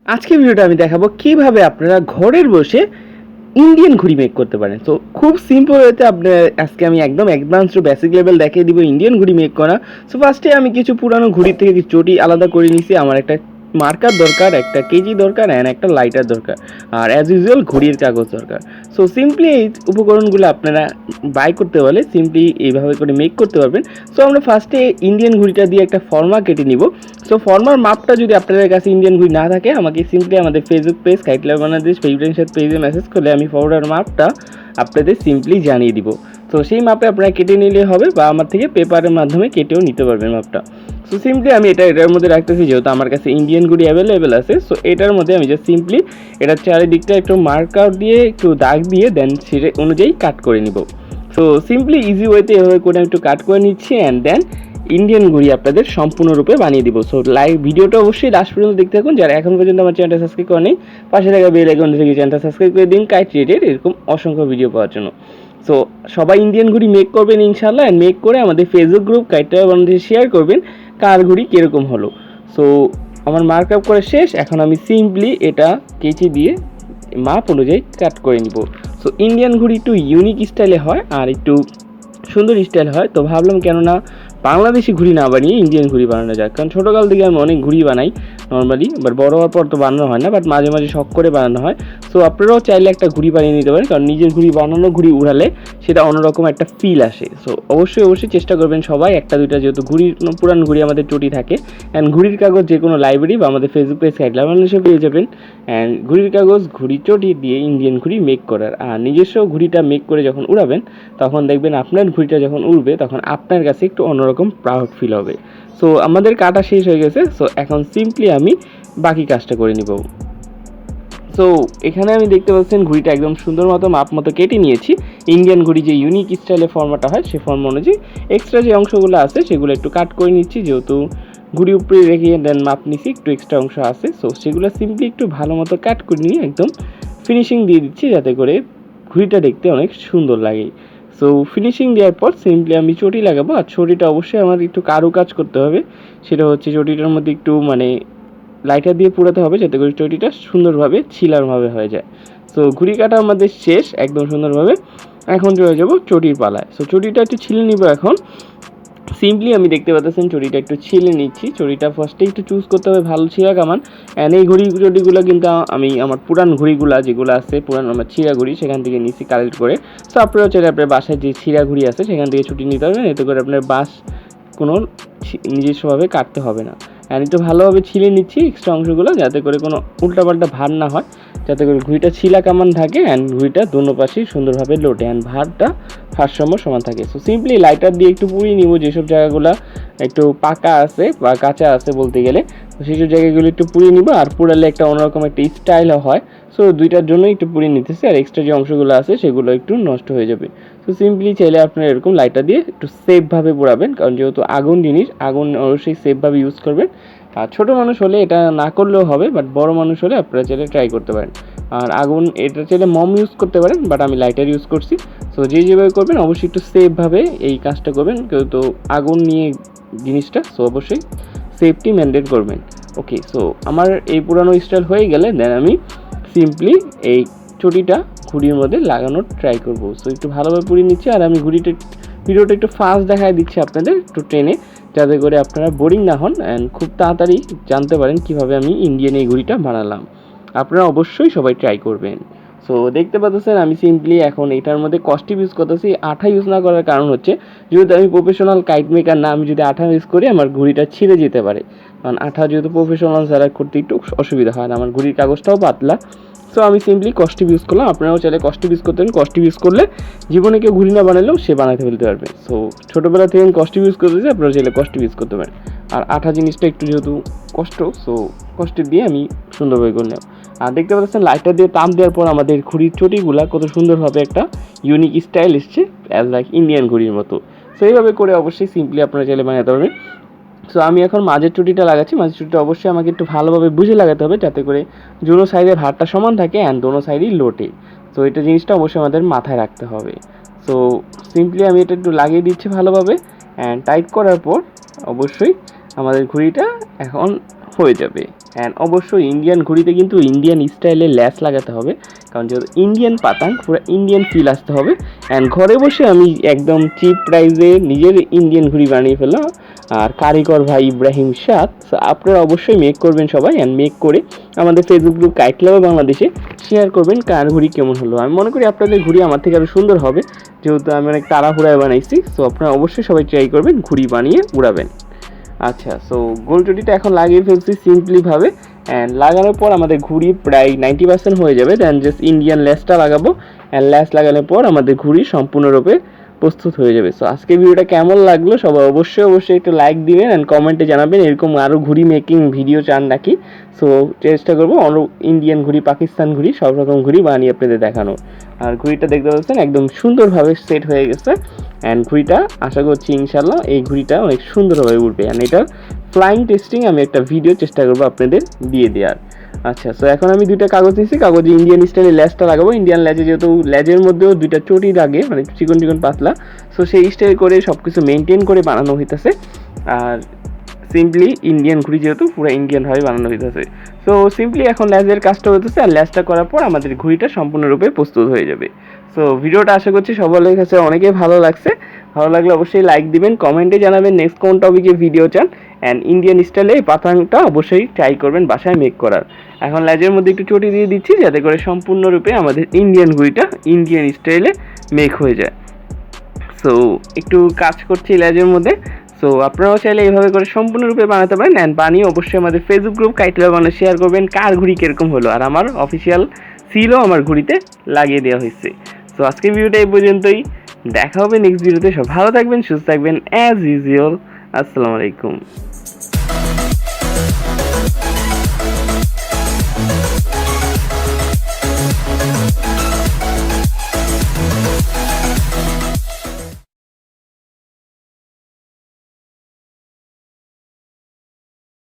আজকে ভিডিওটা আমি দেখাবো কিভাবে আপনারা ঘরের বসে ইন্ডিয়ান ঘড়ি মেক করতে পারেন। তো খুব সিম্পল হতে আপনার আজকে আমি একদম অ্যাডভান্সড বেসিক লেভেল দেখিয়ে দিব ইন্ডিয়ান ঘড়ি মেক করা। সো ফার্স্টে আমি কিছু পুরানো ঘড়ি থেকে কিছু চটি আলাদা করে নিছি। আমার একটা মার্কার দরকার, একটা কেজি দরকার অ্যান্ড একটা লাইটার দরকার, আর অ্যাজ ইউজুয়াল ঘড়ির কাগজ দরকার। সো সিম্পলি এই উপকরণগুলো আপনারা বাই করতে পারলে সিম্পলি এইভাবে করে মেক করতে পারবেন। সো আমরা ফার্স্টে ইন্ডিয়ান ঘড়িটা দিয়ে একটা ফর্মা কেটে নিব। সো ফর্মার মাপটা যদি আপনাদের কাছে ইন্ডিয়ান ঘড়ি না থাকে আমাকে সিম্পলি আমাদের Facebook page kite Bangladesh Ibrahim Shad পেজে মেসেজ করলে আমি ফর্মার মাপটা আপনাদের সিম্পলি জানিয়ে দিব। তো সেই মাপে আপনারা কেটে নিলে হবে, বা আমার থেকে পেপারের মাধ্যমে কেটেও নিতে পারবেন মাপটা। সো সিম্পলি আমি এটার মধ্যে রাখতেছি, যেহেতু আমার কাছে ইন্ডিয়ান ঘড়ি অ্যাভেলেবেল আছে। সো এটার মধ্যে আমি জাস্ট সিম্পলি এটার চারিদিকটা একটু মার্কার দিয়ে একটু দাগ দিয়ে দেন সেটা অনুযায়ী কাট করে নিব। সো সিম্পলি ইজি ওয়েতে এভাবে করে একটু কাট করে নিচ্ছি অ্যান্ড দেন ইন্ডিয়ান ঘড়ি আপনাদের সম্পূর্ণরূপে বানিয়ে দিব। সো লাইভ ভিডিওটা অবশ্যই লাস্ট পর্যন্ত দেখতে থাকুন। যারা এখন পর্যন্ত আমার চ্যানেলটা সাবস্ক্রাইব করেনি, পাশে থাকা বেল আইকন থেকে চ্যানেলটা সাবস্ক্রাইব করে দিন কাইট রিলেটেড এরকম অসংখ্য ভিডিও পাওয়ার জন্য। সো সবাই ইন্ডিয়ান ঘড়ি মেক করবেন ইনশাআল্লাহ, অ্যান্ড মেক করে আমাদের ফেসবুক গ্রুপ কাইটটা বাংলাদেশে শেয়ার করবেন কার ঘড়ি কীরকম হলো। সো আমার মার্ক আপ করা শেষ, এখন আমি সিম্পলি এটা কেচি দিয়ে মাপ অনুযায়ী কাট করে নিব। সো ইন্ডিয়ান ঘড়ি একটু ইউনিক স্টাইলে হয় আর একটু সুন্দর স্টাইল হয়। তো ভাবলাম কেননা বাংলাদেশি ঘুড়ি না বানিয়ে ইন্ডিয়ান ঘুড়ি বানানো যায়, কারণ ছোটোকাল থেকে আমি অনেক ঘুড়ি বানাই নর্মালি, বাট বড় হওয়ার পর তো বানানো হয় না, বাট মাঝে মাঝে শখ করে বানানো হয়। সো আপনারাও চাইলে একটা ঘুড়ি বানিয়ে নিতে পারেন, কারণ নিজের ঘুড়ি বানানো ঘুড়ি উড়ালে সেটা অন্যরকম একটা ফিল আসে। সো অবশ্যই চেষ্টা করবেন সবাই একটা দুইটা, যেহেতু ঘুড়ির পুরান ঘুড়ি আমাদের চটি থাকে। অ্যান্ড ঘুড়ির কাগজ যে কোনো লাইব্রেরি বা আমাদের ফেসবুক পেজ সাইট বাংলাদেশে পেয়ে যাবেন। অ্যান্ড ঘুড়ির কাগজ ঘুড়ি চটি দিয়ে ইন্ডিয়ান ঘুড়ি মেক করার, আর নিজস্ব ঘুড়িটা মেক করে যখন উড়াবেন তখন দেখবেন আপনার ঘুড়িটা যখন উড়বে তখন আপনার কাছে একটু অন্যরকম প্রাউড ফিল হবে। সো আমাদের কাটা শেষ হয়ে গেছে। সো এখন সিম্পলি আমি বাকি কাজটা করে নিব। সো এখানে আমি দেখতে পাচ্ছেন ঘুড়িটা একদম সুন্দর মতো মাপ মতো কেটে নিয়েছি। ইন্ডিয়ান ঘুড়ি যে ইউনিক স্টাইলে ফর্মাটা হয় সেই ফর্ম অনুযায়ী এক্সট্রা যে অংশগুলো আছে সেগুলো একটু কাট করে নিচ্ছি, যেহেতু ঘুড়ি উপরে রেখে দেন মাপ নিচ্ছি, একটু এক্সট্রা অংশ আছে। সো সেগুলো সিম্পলি একটু ভালো মতো কাট করে নিয়ে একদম ফিনিশিং দিয়ে দিচ্ছি, যাতে করে ঘুড়িটা দেখতে অনেক সুন্দর লাগে। সো ফিনিশিং দেওয়ার পর সিম্পলি আমি চটি লাগাবো, আর চটিটা অবশ্যই আমার একটু কারুকাজ করতে হবে। সেটা হচ্ছে চটিটার মধ্যে একটু লাইটার দিয়ে পুরাতে হবে, যাতে করে চটিটা সুন্দরভাবে ছিলারভাবে হয়ে যায়। সো ঘুড়ি কাটা আমাদের শেষ একদম সুন্দরভাবে। এখন চলে যাবো চটির পালায়। সো চটিটা একটু ছিলে নিব এখন। সিম্পলি আমি দেখতে পাচ্ছেন চটিটা একটু ছিলে নিচ্ছি। চটিটা ফার্স্টে একটু চুজ করতে হবে ভালো ছিঁড়া কামান। অ্যান্ড এই চটিগুলো কিন্তু আমি আমার পুরান ঘুড়িগুলো যেগুলো আছে পুরান আমার ছিঁড়া ঘুড়ি সেখান থেকে নিচ্ছি কালেক্ট করে। সো আপনারা চাইলে আপনার বাসায় যে ছিঁড়া ঘুড়ি আছে সেখান থেকে ছুটি নিতে পারবেন, এতে করে আপনার বাস কোনো নিজস্বভাবে কাটতে হবে না। অ্যান্ড একটু ভালোভাবে ছিলে নিচ্ছি এক্সট্রা অংশগুলো, যাতে করে কোনো উল্টাপাল্টা ভার না হয়, যাতে করে ঘুড়িটা ছিলা কামান থাকে অ্যান্ড ঘুড়িটা দোনো পাশেই সুন্দরভাবে লোটে অ্যান্ড ভারটা ভারসাম্য সমান থাকে। সো সিম্পলি লাইটার দিয়ে একটু পুড়িয়ে নিব যেসব জায়গাগুলো একটু পাকা আছে বা কাঁচা আছে বলতে গেলে, তো সেইসব জায়গাগুলো একটু পুড়িয়ে নিব। আর পুড়ালে একটা অন্যরকম একটা স্টাইল হয়। সো দুইটার জন্য একটু পুড়িয়ে নিতেছে, আর এক্সট্রা যে অংশগুলো আছে সেগুলো একটু নষ্ট হয়ে যাবে। সো সিম্পলি চাইলে আপনারা এরকম লাইটার দিয়ে একটু সেফভাবে পোড়াবেন, কারণ যেহেতু আগুন জিনিস, আগুন অবশ্যই সেফভাবে ইউজ করবেন। আর ছোটো মানুষ হলে এটা না করলেও হবে, বাট বড় মানুষ হলে আপনারা চাইলে ট্রাই করতে পারেন। আর আগুন এটা চাইলে মম ইউজ করতে পারেন, বাট আমি লাইটার ইউজ করছি। সো যেভাবে করবেন অবশ্যই একটু সেফভাবে এই কাজটা করবেন, কেউ তো আগুন নিয়ে জিনিসটা, সো অবশ্যই সেফটি মেনটেন করবেন। ওকে, সো আমার এই পুরানো স্টাইল হয়ে গেলে দেন আমি সিম্পলি এই চটিটা ঘুড়ির মধ্যে লাগানোর ট্রাই করবো। সো একটু ভালোভাবে পুড়িয়ে নিচ্ছি, আর আমি ভিডিওটা একটু ফাস্ট দেখায় দিচ্ছি আপনাদের একটু টেনে, যাতে করে আপনারা বোরিং না হন অ্যান্ড খুব তাড়াতাড়ি জানতে পারেন কীভাবে আমি ইন্ডিয়ান এই ঘুড়িটা বানালাম। আপনারা অবশ্যই সবাই ট্রাই করবেন। সো দেখতে পাচ্ছেন আমি সিম্পলি এখন এটার মধ্যে কস্টিপ ইউজ করতেছি। আঠা ইউজ না করার কারণ হচ্ছে, যেহেতু আমি প্রফেশনাল কাইট মেকার না, আমি যদি আঠা ইউজ করি আমার ঘুড়িটা ছিঁড়ে যেতে পারে, কারণ আঠা যেহেতু প্রফেশনাল যারা করতে একটু অসুবিধা হয়, আর আমার ঘুড়ির কাগজটাও পাতলা। সো আমি সিম্পলি কস্টিপ ইউজ করলাম, আপনারাও চাইলে কস্টিপ ইউজ করতে পারেন। কস্টিপ ইউজ করলে জীবনে কেউ ঘুড়ি না বানালেও সে বানাতে ফেলতে পারবে। সো ছোটোবেলা থেকে আমি কস্টিপ ইউজ করতেছি, আপনারা চাইলে কস্টিপ ইউজ করতে পারেন। আর আঠা জিনিসটা একটু যেহেতু কষ্ট, সো কস্টিপ দিয়ে আমি সুন্দরভাবে করে নেব। আর দেখতে পাচ্ছেন লাইটার দিয়ে তাপ দেওয়ার পর আমাদের ঘুড়ির চটিগুলা কত সুন্দরভাবে একটা ইউনিক স্টাইল এসছে, অ্যাজ লাইক ইন্ডিয়ান ঘুড়ির মতো। সো এইভাবে করে অবশ্যই সিম্পলি আপনারা চাইলে বানাতে পারবেন। সো আমি এখন মাঝের চটিটা লাগাচ্ছি। মাঝের চটিটা অবশ্যই আমাকে একটু ভালোভাবে বুঝে লাগাতে হবে, যাতে করে দুটো সাইডের ভারটা সমান থাকে অ্যান্ড দোনো সাইডই লোটে। সো এটা জিনিসটা অবশ্যই আমাদের মাথায় রাখতে হবে। সো সিম্পলি আমি এটা একটু লাগিয়ে দিচ্ছি ভালোভাবে, অ্যান্ড টাইট করার পর অবশ্যই আমাদের ঘুড়িটা এখন হয়ে যাবে। অ্যান্ড অবশ্যই ইন্ডিয়ান ঘড়িতে কিন্তু ইন্ডিয়ান স্টাইলে ল্যাস লাগাতে হবে, কারণ যেহেতু ইন্ডিয়ান পাতাং পুরো ইন্ডিয়ান ফিল আসতে হবে। অ্যান্ড ঘরে বসে আমি একদম চিপ প্রাইসে নিজের ইন্ডিয়ান ঘড়ি বানিয়ে ফেললাম, আর কারিগর ভাই ইব্রাহিম শাদ। সো আপনারা অবশ্যই মেক করবেন সবাই, অ্যান্ড মেক করে আমাদের ফেসবুক গ্রুপ কাইট ক্লাব বাংলাদেশে শেয়ার করবেন কার ঘড়ি কেমন হলো। আমি মনে করি আপনাদের ঘড়ি আমার থেকে আরও সুন্দর হবে, যেহেতু আমি অনেক তাড়াহুড়ায় বানাইছি। সো আপনারা অবশ্যই সবাই ট্রাই করবেন, ঘড়ি বানিয়ে উড়াবেন। আচ্ছা, সো গোল চটিটা এখন লাগিয়ে ফেলছি সিম্পলিভাবে, অ্যান্ড লাগানোর পর আমাদের ঘুড়ি প্রায় 90% হয়ে যাবে। দেন জাস্ট ইন্ডিয়ান লেসটা লাগাবো, অ্যান্ড লেস লাগানোর পর আমাদের ঘুড়ি সম্পূর্ণরূপে প্রস্তুত হয়ে যাবে। সো আজকে ভিডিওটা কেমন লাগলো সবাই অবশ্যই একটু লাইক দিবেন, অ্যান্ড কমেন্টে জানাবেন এরকম আরও ঘুড়ি মেকিং ভিডিও চান নাকি। সো চেষ্টা করবো অন্য ইন্ডিয়ান ঘুড়ি, পাকিস্তান ঘুড়ি, সব রকম ঘুড়ি বানিয়ে আপনাদের দেখানোর। আর ঘুড়িটা দেখতে পাচ্ছেন একদম সুন্দরভাবে সেট হয়ে গেছে, অ্যান্ড ঘুড়িটা আশা করছি ইনশাল্লাহ এই ঘুড়িটা অনেক সুন্দরভাবে উঠবে। অ্যান্ড এটার ফ্লাইং টেস্টিং আমি একটা ভিডিও চেষ্টা করবো আপনাদের দিয়ে দেওয়ার। আচ্ছা, সো এখন আমি দুইটা কাগজ নিচ্ছি, কাগজে ইন্ডিয়ান স্টাইলে ল্যাজটা লাগাবো। ইন্ডিয়ান ল্যাজে যেহেতু ল্যাজের মধ্যেও দুইটা চটি লাগে, মানে চিকন চিকন পাতলা, সো সেই স্টাইল করে সব কিছু মেনটেন করে বানানো হইতেছে। আর সিম্পলি ইন্ডিয়ান ঘুড়ি যেহেতু পুরো ইন্ডিয়ানভাবে বানানো হইতেছে, সো সিম্পলি এখন ল্যাজের কাজটা হইতেছে, আর ল্যাজটা করার পর আমাদের ঘুড়িটা সম্পূর্ণরূপে প্রস্তুত হয়ে যাবে। সো ভিডিওটা আশা করছি সবার কাছে অনেকেই ভালো লাগছে। ভালো লাগলে অবশ্যই লাইক দিবেন, কমেন্টে জানাবেন নেক্সট কোন টপিকে ভিডিও চান, অ্যান্ড ইন্ডিয়ান স্টাইলে এই পাতাংটা অবশ্যই ট্রাই করবেন বাসায় মেক করার। এখন লেজের মধ্যে একটু চটি দিয়ে দিচ্ছি, যাতে করে সম্পূর্ণরূপে আমাদের ইন্ডিয়ান ঘুড়িটা ইন্ডিয়ান স্টাইলে মেক হয়ে যায়। সো একটু কাজ করছি লেজের মধ্যে। সো আপনারাও চাইলে এইভাবে করে সম্পূর্ণরূপে বানাতে পারেন, অ্যান্ড বানিয়ে অবশ্যই আমাদের ফেসবুক গ্রুপ কাইট ক্লাব বাংলাদেশে শেয়ার করবেন কার ঘুড়ি কীরকম হলো। আর আমার অফিসিয়াল সিলও আমার ঘুড়িতে লাগিয়ে দেওয়া হয়েছে। সো আজকের ভিডিওটা এই পর্যন্তই, দেখা হবে নেক্সট ভিডিওতে। সব ভালো থাকবেন, সুস্থ থাকবেন, অ্যাজ ইউজুয়াল। আসসালামু আলাইকুম।